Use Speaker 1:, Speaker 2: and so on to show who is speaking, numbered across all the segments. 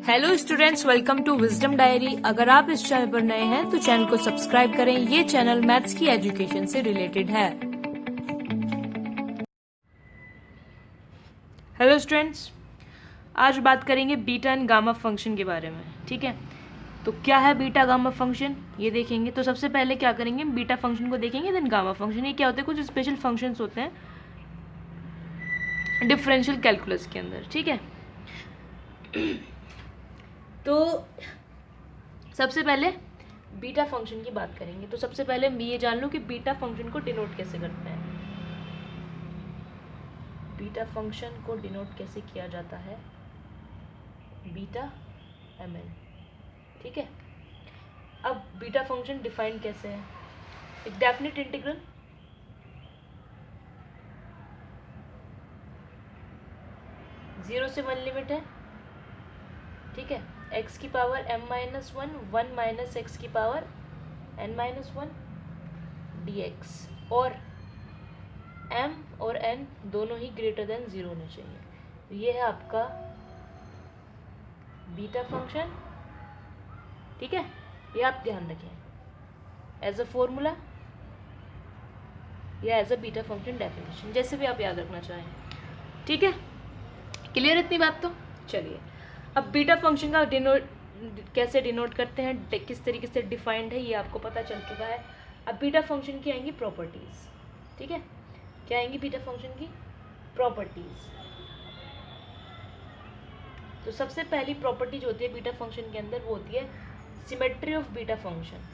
Speaker 1: Hello students, welcome to Wisdom Diary. अगर आप इस चैनल पर नए हैं तो चैनल को सब्सक्राइब करें। ये चैनल मैथ्स की एजुकेशन से रिलेटेड है। हेलो स्टूडेंट्स, आज बात करेंगे बीटा एंड गामा फंक्शन के बारे में। ठीक है, तो क्या है बीटा गामा फंक्शन ये देखेंगे। तो सबसे पहले क्या करेंगे, बीटा फंक्शन को देखेंगे, देन गामा फंक्शन। ये क्या होते हैं, कुछ स्पेशल फंक्शंस होते हैं डिफरेंशियल कैलकुलस के अंदर। ठीक है, तो सबसे पहले बीटा फंक्शन की बात करेंगे। तो सबसे पहले हम ये जान लो कि बीटा फंक्शन को डिनोट कैसे करते हैं। बीटा फंक्शन को डिनोट कैसे किया जाता है, बीटा एम एन। ठीक है, अब बीटा फंक्शन डिफाइंड कैसे है। एक डेफिनेट इंटीग्रल जीरो से वन लिमिट है। ठीक है, x की power m minus one, one minus x की power n minus one D x, और m और n दोनों ही ग्रेटर देन जीरो होने चाहिए। तो ये है आपका बीटा फंक्शन। ठीक है, ये आप ध्यान रखें एज अ फॉर्मूला या as a beta function definition, जैसे भी आप याद रखना चाहें। ठीक है, क्लियर इतनी बात। तो चलिए, अब बीटा फंक्शन का कैसे डिनोट करते हैं, किस तरीके से डिफाइंड है, ये आपको पता चल चुका है। अब बीटा फंक्शन की आएंगी प्रॉपर्टीज। ठीक है, क्या आएंगी बीटा फंक्शन की प्रॉपर्टीज। तो सबसे पहली प्रॉपर्टी जो होती है बीटा फंक्शन के अंदर, वो होती है symmetry of beta function.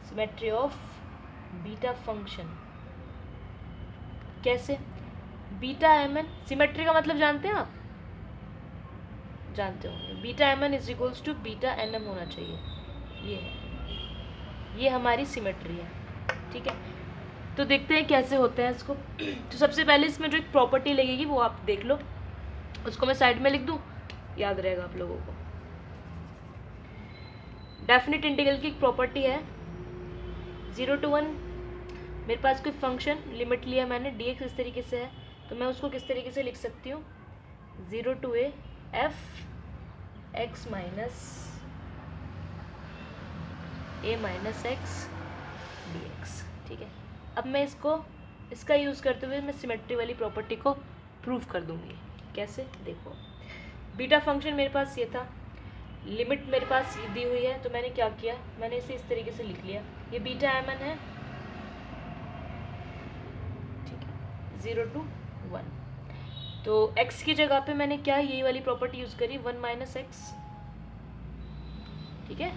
Speaker 1: Symmetry of beta function कैसे, बीटा एम एन, सिमेट्री का मतलब जानते हैं आप, जानते होंगे। Beta M N is equals to beta N M होना चाहिए। ये है, ये हमारी सिमेट्री है। ठीक है, तो देखते हैं कैसे होते हैं इसको। तो सबसे पहले इसमें जो एक प्रॉपर्टी लगेगी वो आप देख लो, उसको मैं साइड में लिख दूं, याद रहेगा आप लोगों को। डेफिनेट इंटीग्रल की एक प्रॉपर्टी है, जीरो टू वन मेरे पास कोई फंक्शन लिमिट लिया मैंने, डी एक्स इस तरीके से है, तो मैं उसको किस तरीके से लिख सकती हूँ, zero to A F X minus A minus X D x. ठीक है, अब मैं इसका यूज़ करते हुए मैं सिमेट्री वाली प्रॉपर्टी को प्रूव कर दूंगी। कैसे, देखो, बीटा फंक्शन मेरे पास ये था, लिमिट मेरे पास दी हुई है, तो मैंने क्या किया, मैंने इसे इस तरीके से लिख लिया, ये बीटा एम एन है। ठीक है, जीरो टू वन, तो x की जगह पे मैंने क्या, यही वाली प्रॉपर्टी यूज़ करी, वन माइनस एक्स। ठीक है,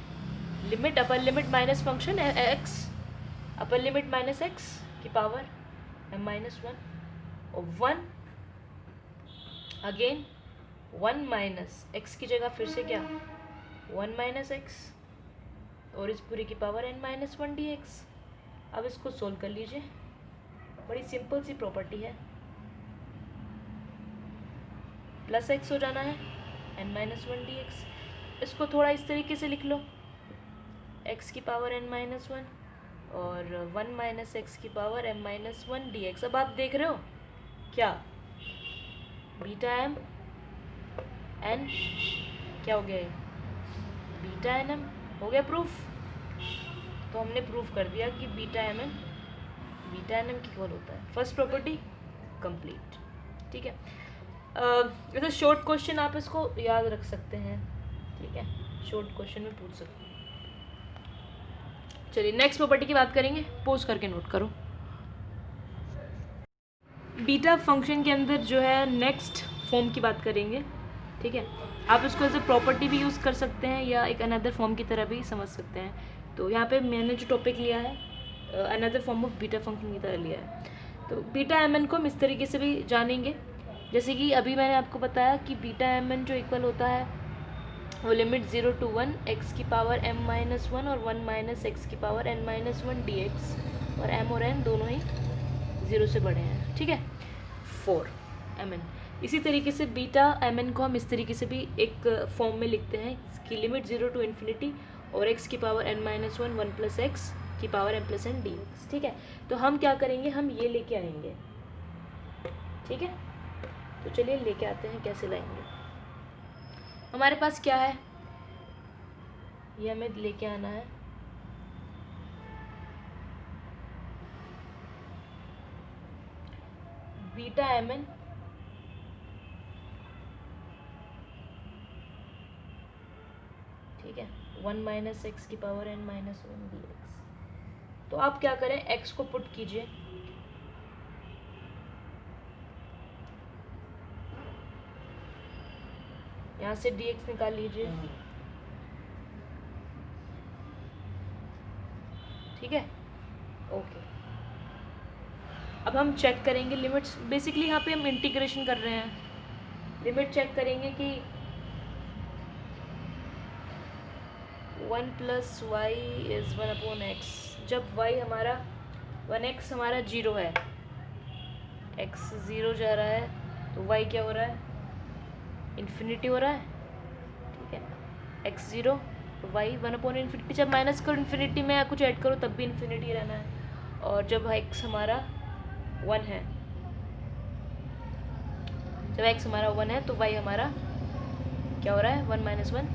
Speaker 1: limit upper limit minus function x, upper limit minus x की पावर m माइनस वन, और one again one minus x की जगह फिर से क्या, वन माइनस एक्स, और इस पूरी की power n minus one D x. अब इसको सोल्व कर लीजिए, बड़ी सिंपल सी प्रॉपर्टी है, प्लस एक्स हो जाना है n minus one D x. इसको थोड़ा इस तरीके से लिख लो, x की पावर n माइनस वन और वन माइनस एक्स की power m minus one D x. अब आप देख रहे हो क्या, बीटा एम एन क्या हो गया, ये बीटा एन एम हो गया प्रूफ। तो हमने प्रूफ कर दिया कि बीटा एम एन की इक्वल होता है। First property complete. ठीक है, ऐसा शॉर्ट क्वेश्चन आप इसको याद रख सकते हैं। ठीक है, शॉर्ट क्वेश्चन में पूछ सकते हैं। चलिए नेक्स्ट प्रॉपर्टी की बात करेंगे, पोज करके नोट करो। बीटा फंक्शन के अंदर जो है नेक्स्ट फॉर्म की बात करेंगे। ठीक है, आप इसको एज ए प्रॉपर्टी भी यूज़ कर सकते हैं या एक अनदर फॉर्म की तरह भी समझ सकते हैं। तो यहाँ पे मैंने जो टॉपिक लिया है another form of beta function की तरह लिया है। तो बीटा एम एन को हम इस तरीके से भी जानेंगे, जैसे कि अभी मैंने आपको बताया कि बीटा एम एन जो इक्वल होता है वो limit zero to one X की पावर m माइनस वन और वन माइनस एक्स की power n minus one D x, और m और n दोनों ही ज़ीरो से बड़े हैं। ठीक है, फोर एम एन। इसी तरीके से बीटा एम एन को हम इस तरीके से भी एक फॉर्म में लिखते हैं कि लिमिट जीरो टू इन्फिनिटी और x की power n minus one, one plus x की power m plus N D x. ठीक है, तो हम क्या करेंगे, हम ये लेके आएंगे। ठीक है, तो चलिए लेके आते हैं कैसे लाएंगे। हमारे पास क्या है, ये हमें लेके आना है। बीटा एम एन ठीक है, 1 माइनस एक्स की power N minus 1 D X. तो आप क्या करें, एक्स को पुट कीजिए, यहाँ से डी एक्स निकाल लीजिए, ठीक है, ओके। अब हम चेक करेंगे लिमिट्स, बेसिकली यहाँ पे हम इंटीग्रेशन कर रहे हैं। लिमिट चेक करेंगे कि 1 plus Y is 1 upon X. जब y हमारा 1x हमारा 0 है, x 0 जा रहा है, तो y क्या हो रहा है, इन्फिनिटी हो रहा है, ठीक है। x 0 तो y 1 अपॉन इन्फिनिटी, जब माइनस करो इन्फिनिटी में या कुछ ऐड करो तब भी इन्फिनिटी रहना है। और जब x हमारा 1 है, जब x हमारा 1 है तो y हमारा क्या हो रहा है, 1 माइनस 1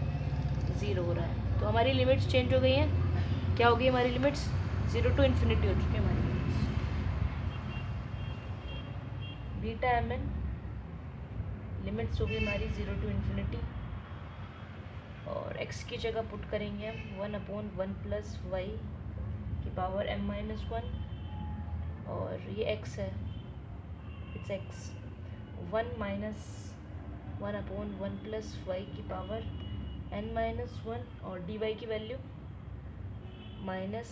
Speaker 1: 0 हो रहा है। तो हमारी लिमिट्स चेंज हो गई हैं। क्या हो गई हमारी लिमिट्स, 0 टू इन्फिनिटी हो चुकी है हमारी limits. Beta M N limits हो गई हमारी 0 टू इन्फिनिटी, और x की जगह पुट करेंगे हम 1 अपॉन 1 प्लस वाई की पावर m माइनस 1, और ये x है, it's x 1 minus 1 upon 1 plus Y की पावर n माइनस 1, और dy की value minus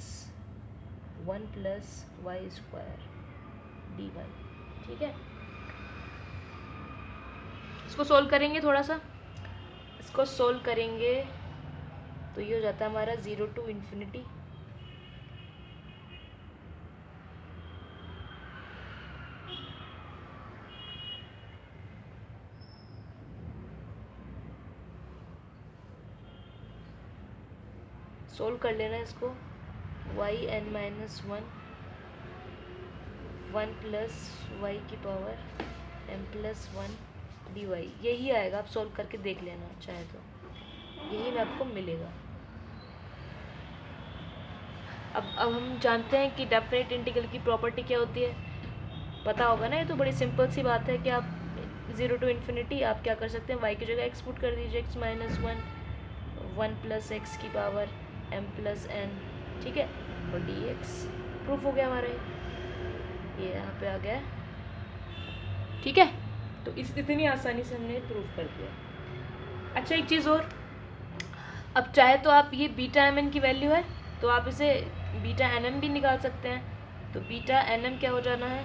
Speaker 1: 1 plus Y square dy, ठीक है। इसको सोल्व करेंगे, थोड़ा सा इसको सोल्व करेंगे तो ये हो जाता है हमारा 0 टू इन्फिनिटी, सोल्व कर लेना इसको, y n minus 1 1 plus Y की power m plus 1 d y, यही आएगा। आप सोल्व करके देख लेना चाहे तो, यही में आपको मिलेगा। अब हम जानते हैं कि डेफिनेट इंटीग्रल की प्रॉपर्टी क्या होती है, पता होगा ना। ये तो बड़ी सिंपल सी बात है कि आप 0 टू इन्फिनिटी आप क्या कर सकते हैं, y की जगह x पुट कर दीजिए, x माइनस 1 प्लस एक्स की पावर m प्लस n, ठीक है, और डी एक्स प्रूफ हो गया हमारा, ये यहाँ पे आ गया, ठीक है। तो इतनी आसानी से हमने प्रूफ कर दिया। अच्छा एक चीज़ और, अब चाहे तो आप ये बीटा एम एन की वैल्यू है तो आप इसे बीटा एन एम भी निकाल सकते हैं। तो बीटा एन एम क्या हो जाना है,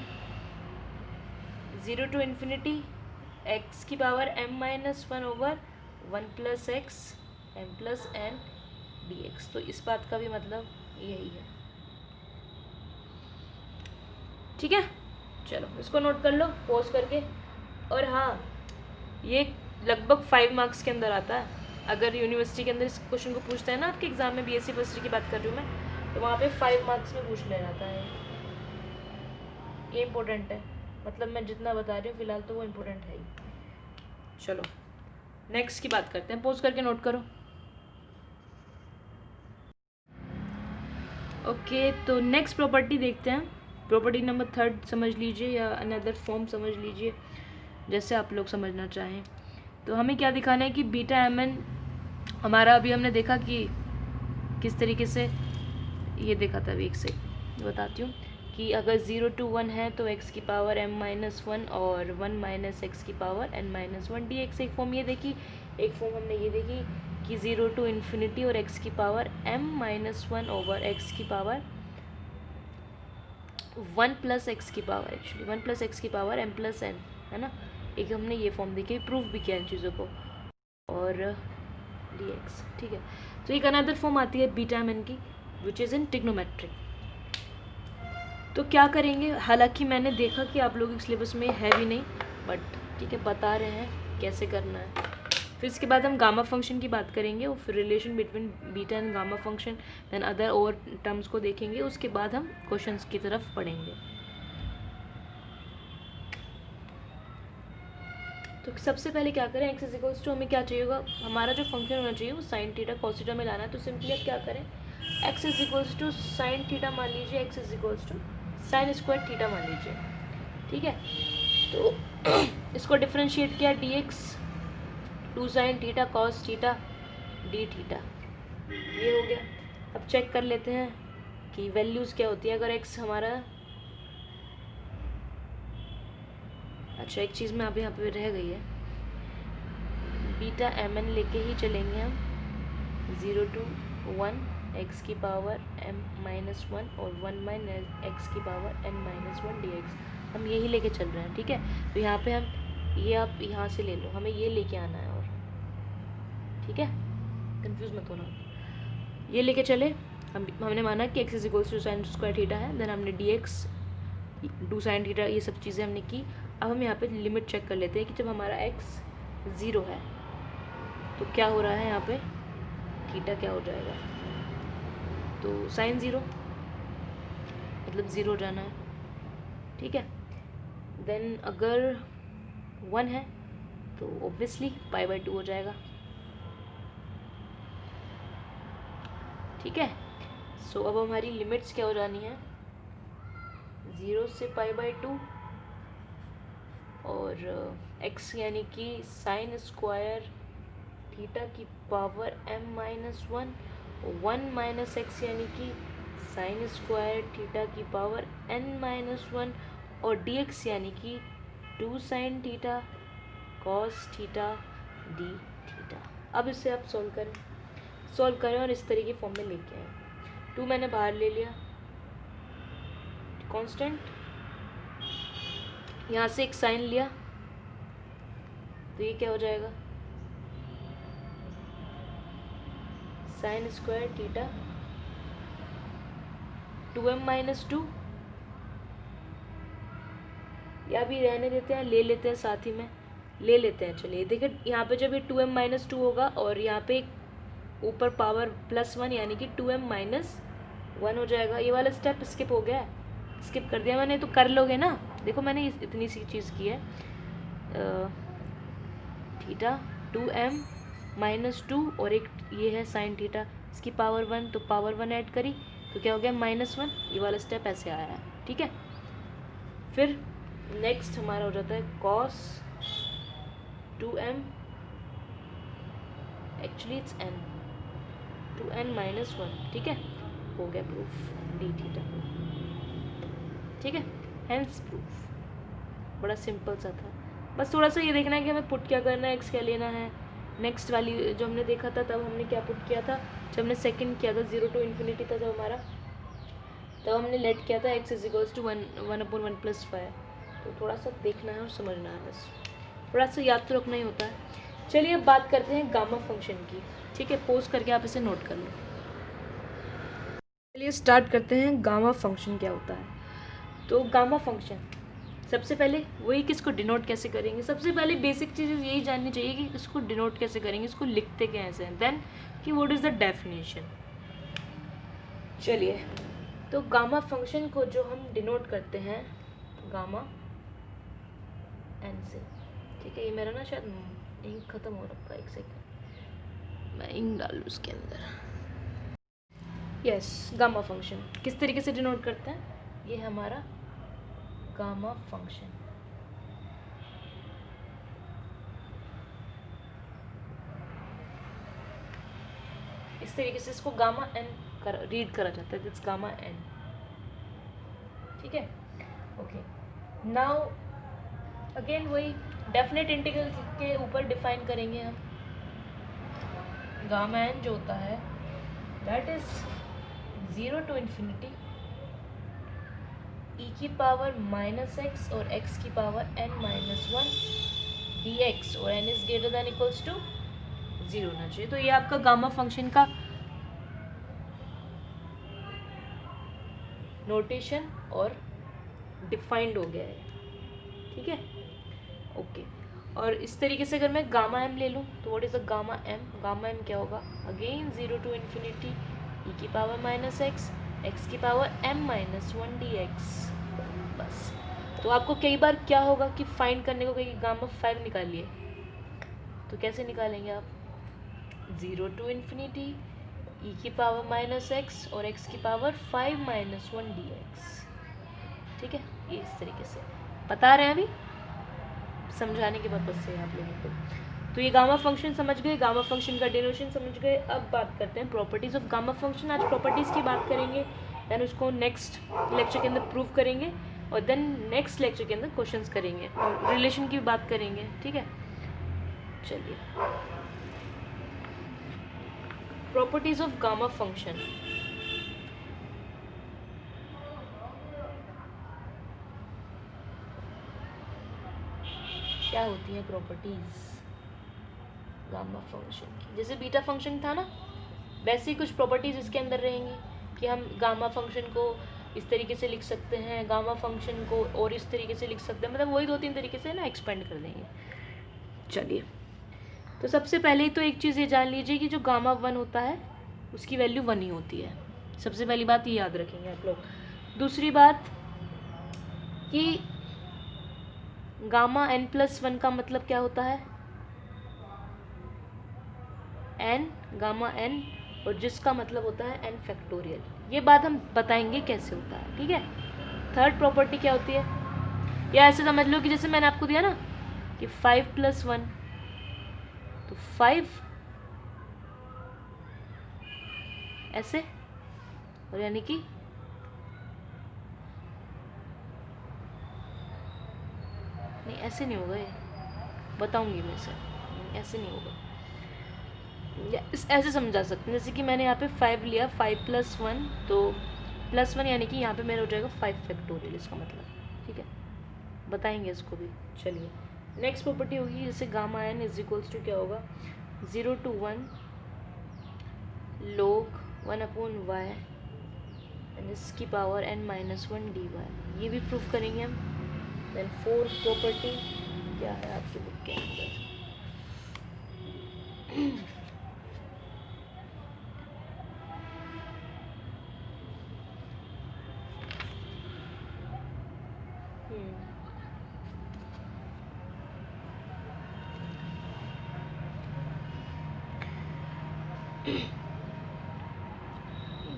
Speaker 1: 0 टू इन्फिनिटी एक्स की power m minus 1 over 1 plus X M plus N D X. तो इस बात का भी मतलब यही है, ठीक है। चलो इसको नोट कर लो पॉज करके। और हाँ, ये लगभग 5 मार्क्स के अंदर आता है। अगर यूनिवर्सिटी के अंदर इस क्वेश्चन को पूछते हैं ना आपके एग्जाम में, बीएससी फर्स्ट की बात कर रही हूँ मैं, तो वहाँ पे 5 मार्क्स में पूछ लिया जाता है। ये इम्पोर्टेंट है, मतलब मैं जितना बता रही हूँ फिलहाल तो वो इम्पोर्टेंट है ही। चलो नेक्स्ट की बात करते हैं, पॉज करके नोट करो। ओके तो नेक्स्ट प्रॉपर्टी देखते हैं। प्रॉपर्टी नंबर 3 समझ लीजिए या अनदर फॉर्म समझ लीजिए, जैसे आप लोग समझना चाहें। तो हमें क्या दिखाना है कि बीटा एम एन हमारा, अभी हमने देखा कि किस तरीके से ये देखा था, अभी एक से बताती हूँ कि अगर 0 टू 1 है तो x की पावर m माइनस 1 और 1 माइनस एक्स की power n minus 1 D x. एक फॉर्म ये देखी, एक फॉर्म हमने ये देखी कि 0 टू इन्फिनिटी और x की power m minus 1 over x की पावर 1 प्लस एक्स की पावर, एक्चुअली 1 प्लस एक्स की पावर m प्लस n, है ना। एक हमने ये फॉर्म देखी, प्रूफ भी किया इन चीज़ों को, और डी एक्स, ठीक है। तो एक अनदर फॉर्म आती है बीटा एम एन की, विच इज़ इन ट्रिग्नोमेट्रिक। तो क्या करेंगे, हालांकि मैंने देखा कि आप लोगों के सिलेबस में है भी नहीं, बट ठीक है बता रहे हैं कैसे करना है। फिर इसके बाद हम गामा फंक्शन की बात करेंगे, और फिर relation between beta and gamma function, then other और टर्म्स को देखेंगे। उसके बाद हम क्वेश्चंस की तरफ पढ़ेंगे। तो सबसे पहले क्या करें, एक्स इज इक्वल्स टू हमें क्या चाहिए होगा, हमारा जो फंक्शन होना चाहिए वो साइन थीटा कॉस थीटा में लाना है। तो सिंपली आप क्या करें, X is equals to sine theta मान लीजिए, X is equals to sine square theta मान लीजिए, ठीक है। तो इसको डिफ्रेंशिएट किया, D X two sine theta cos theta D theta, ये हो गया। अब चेक कर लेते हैं कि वैल्यूज़ क्या होती है अगर एक्स हमारा, अच्छा एक चीज़ में अब यहाँ पे रह गई है, बीटा एम एन लेके ही चलेंगे हम, 0 to 1 एक्स की पावर m माइनस 1 और 1 माइनस एक्स की power n minus 1 D x, हम यही लेके चल रहे हैं, ठीक है। तो यहाँ पे हम ये, आप यहाँ से ले लो, हमें ये लेके आना है, और ठीक है, कंफ्यूज मत होना, ये लेके चले। हमने माना कि X is equals to sine square theta है, देन हमने D X two sine theta, ये सब चीज़ें हमने की। अब हम यहाँ पे लिमिट चेक कर लेते हैं कि जब हमारा एक्स 0 है तो क्या हो रहा है यहाँ पे, थीटा क्या हो जाएगा, तो साइन 0 मतलब 0 जाना है, ठीक है। देन अगर 1 है तो ऑब्वियसली π/2 हो जाएगा, ठीक है। सो अब हमारी लिमिट्स क्या हो जानी है, 0 से π/2 और x यानी कि साइन स्क्वायर थीटा की power m minus 1 minus x यानी कि साइन स्क्वायर थीटा की पावर n माइनस 1 और dx यानी कि 2 sign theta cos theta D theta. अब इसे आप सॉल्व करें और इस तरीके फॉर्म में लेके आए। 2 मैंने बाहर ले लिया, कांस्टेंट, यहाँ से एक साइन लिया तो ये क्या हो जाएगा, sign square theta 2m minus 2, या भी रहने देते हैं, ले लेते हैं, साथ ही में ले लेते हैं। चलिए देखिए यहाँ पे जब ये 2m माइनस 2 होगा और यहाँ पे ऊपर पावर +1 यानी कि 2m माइनस 1 हो जाएगा। ये वाला स्टेप स्किप हो गया है, स्किप कर दिया मैंने, तो कर लोगे ना, देखो मैंने इतनी सी चीज़ की है, थीटा 2m माइनस 2 और एक ये है साइन थीटा, इसकी पावर 1, तो पावर 1 ऐड करी तो क्या हो गया -1, ये वाला स्टेप ऐसे आया है, ठीक है। फिर नेक्स्ट हमारा हो जाता है cos 2m, actually it's n, 2n minus 1, ठीक है, हो गया प्रूफ डी थीटा, ठीक है, हेंस प्रूफ। बड़ा सिंपल सा था, बस थोड़ा सा ये देखना है कि हमें पुट क्या करना है, एक्स क्या लेना है। नेक्स्ट वाली जो हमने देखा था तब हमने क्या पुट किया था, जब हमने सेकंड किया था 0 to इन्फिनिटी था जब हमारा, तब हमने लेट किया था x इज इक्वल्स टू 1/1 + 5। तो थोड़ा सा देखना है और समझना है, बस थोड़ा सा याद तो रखना ही होता है। चलिए अब बात करते हैं गामा फंक्शन की, ठीक है, पोज करके आप इसे नोट कर लो। चलिए स्टार्ट करते हैं, गामा फंक्शन क्या होता है। तो गामा फंक्शन सबसे पहले वही कि इसको डिनोट कैसे करेंगे, सबसे पहले बेसिक चीज़ें यही जाननी चाहिए कि इसको डिनोट कैसे करेंगे, इसको लिखते कैसे हैं, देन कि व्हाट इज़ द डेफिनेशन। चलिए तो गामा फंक्शन को जो हम डिनोट करते हैं गामा एन से, ठीक है। ये मेरा ना शायद इंक ख़त्म हो रखा है, एक सेकंड मैं इंक डाल लूँ उसके अंदर। यस, गामा फंक्शन किस तरीके से डिनोट करते हैं, ये हमारा गामा फंक्शन, इस तरीके से इसको गामा एन रीड करा जाता है, दिस गामा एन, ठीक है। ओके, नाउ अगेन वही डेफिनेट इंटीग्रल के ऊपर डिफाइन करेंगे हम। गामा एन जो होता है that is 0 to infinity e की पावर -x और x की पावर n-1 dx और n is greater than equals to 0 होना चाहिए। तो ये आपका गामा फंक्शन का नोटेशन और डिफाइंड हो गया है, ठीक है, ओके। और इस तरीके से अगर मैं गामा एम ले लूँ तो what is the gamma M, gamma M क्या होगा, अगेन 0 to इन्फिनिटी e की पावर -x, x की पावर m-1 dx, बस। तो आपको कई बार क्या होगा कि फाइंड करने को कहीं गामा 5 निकालिए, तो कैसे निकालेंगे आप? 0 to infinity e की पावर माइनस एक्स और x की पावर 5 माइनस 1 dx। ठीक है, ये इस तरीके से बता रहे हैं अभी समझाने के पर्पज से आप लोगों को। तो ये गामा फंक्शन समझ गए, गामा फंक्शन का डेरिवेशन समझ गए। अब बात करते हैं प्रॉपर्टीज़ ऑफ गामा फंक्शन। आज प्रॉपर्टीज़ की बात करेंगे, देन उसको नेक्स्ट लेक्चर के अंदर प्रूव करेंगे, और देन नेक्स्ट लेक्चर के अंदर क्वेश्चंस करेंगे और रिलेशन की बात करेंगे। ठीक है, चलिए प्रॉपर्टीज़ ऑफ गामा फंक्शन। क्या होती हैं प्रॉपर्टीज़ गामा फंक्शन की? जैसे बीटा फंक्शन था ना, वैसे ही कुछ प्रॉपर्टीज़ इसके अंदर रहेंगी कि हम गामा फंक्शन को इस तरीके से लिख सकते हैं, गामा फंक्शन को और इस तरीके से लिख सकते हैं, मतलब वही 2-3 तरीके से ना एक्सपेंड कर देंगे। चलिए, तो सबसे पहले ही तो एक चीज़ ये जान लीजिए कि जो गामा 1 होता है उसकी वैल्यू 1 ही होती है। सबसे पहली बात ये याद रखेंगे आप लोग। दूसरी बात कि गामा n+1 का मतलब क्या होता है? n गामा n, और जिसका मतलब होता है n फैक्टोरियल। ये बात हम बताएंगे कैसे होता है। ठीक है, थर्ड प्रॉपर्टी क्या होती है, या ऐसे समझ लो कि जैसे मैंने आपको दिया ना कि 5+1, तो 5 ऐसे, और यानी कि नहीं ऐसे नहीं होगा, ये बताऊंगी मैं इसे, ऐसे नहीं होगा, ऐसे समझा सकते हैं। जैसे कि मैंने यहाँ पे 5 लिया, 5+1, तो +1 यानी कि यहाँ पे मेरा हो जाएगा 5 फैक्टोरियल, इसका मतलब। ठीक है, बताएंगे इसको भी। चलिए, नेक्स्ट प्रॉपर्टी होगी जैसे gamma n is equals to क्या होगा, 0 to 1 log 1/y एंड इसकी पावर n-1 dy। ये भी प्रूफ करेंगे हम। देन फोर्थ प्रॉपर्टी क्या है आपकी बुक के अंदर,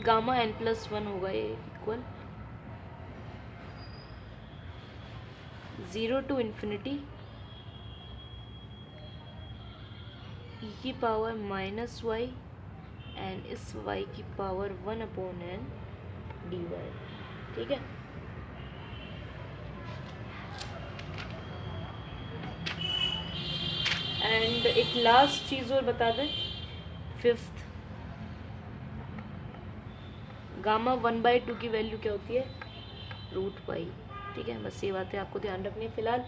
Speaker 1: गामा n+1 होगा ये इक्वल 0 to infinity e की पावर -y एंड इस y की पावर 1/n dy। ठीक है, एंड एक लास्ट चीज़ और बता दें, फिफ्थ, गामा 1/2 की वैल्यू क्या होती है, √y। ठीक है, बस ये बातें आपको ध्यान रखनी है फिलहाल।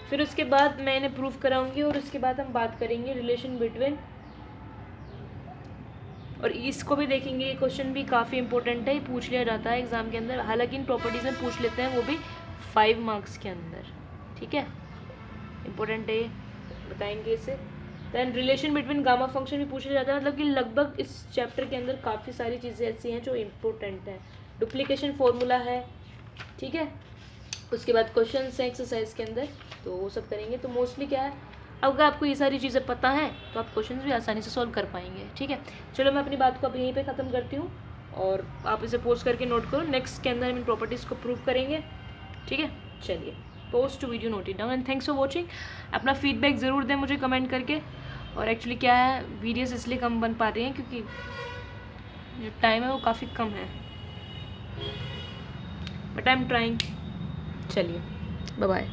Speaker 1: फिर उसके बाद मैं इन्हें प्रूफ कराऊंगी, और उसके बाद हम बात करेंगे रिलेशन बिटवीन, और इसको भी देखेंगे। ये क्वेश्चन भी काफ़ी इंपॉर्टेंट है, पूछ लिया जाता है एग्जाम के अंदर, हालांकि इन प्रॉपर्टीज में पूछ लेते हैं वो भी 5 मार्क्स के अंदर। ठीक है, इंपॉर्टेंट है, बताएंगे इसे। Then relation between gamma function भी पूछा जाता है, मतलब कि लगभग इस चैप्टर के अंदर काफ़ी सारी चीज़ें ऐसी हैं जो इम्पोर्टेंट हैं। डुप्लीकेशन फॉर्मूला है, ठीक है, उसके बाद क्वेश्चन हैं एक्सरसाइज के अंदर, तो वो सब करेंगे। तो मोस्टली क्या है, अगर आपको ये सारी चीज़ें पता हैं तो आप क्वेश्चन भी आसानी से सॉल्व कर पाएंगे। ठीक है, चलो मैं अपनी बात को अब यहीं पे ख़त्म करती हूँ, और आप इसे पोस्ट करके नोट करो। नेक्स्ट के अंदर हम इन प्रॉपर्टीज़ को प्रूव करेंगे। ठीक है, चलिए, post to video, note it down, and thanks for watching. अपना फीडबैक ज़रूर दें मुझे कमेंट करके। और एक्चुअली क्या है, वीडियोस इसलिए कम बन पा रही हैं क्योंकि जो टाइम है वो काफ़ी कम है, बट आई एम ट्राइंग। चलिए, बाय बाय।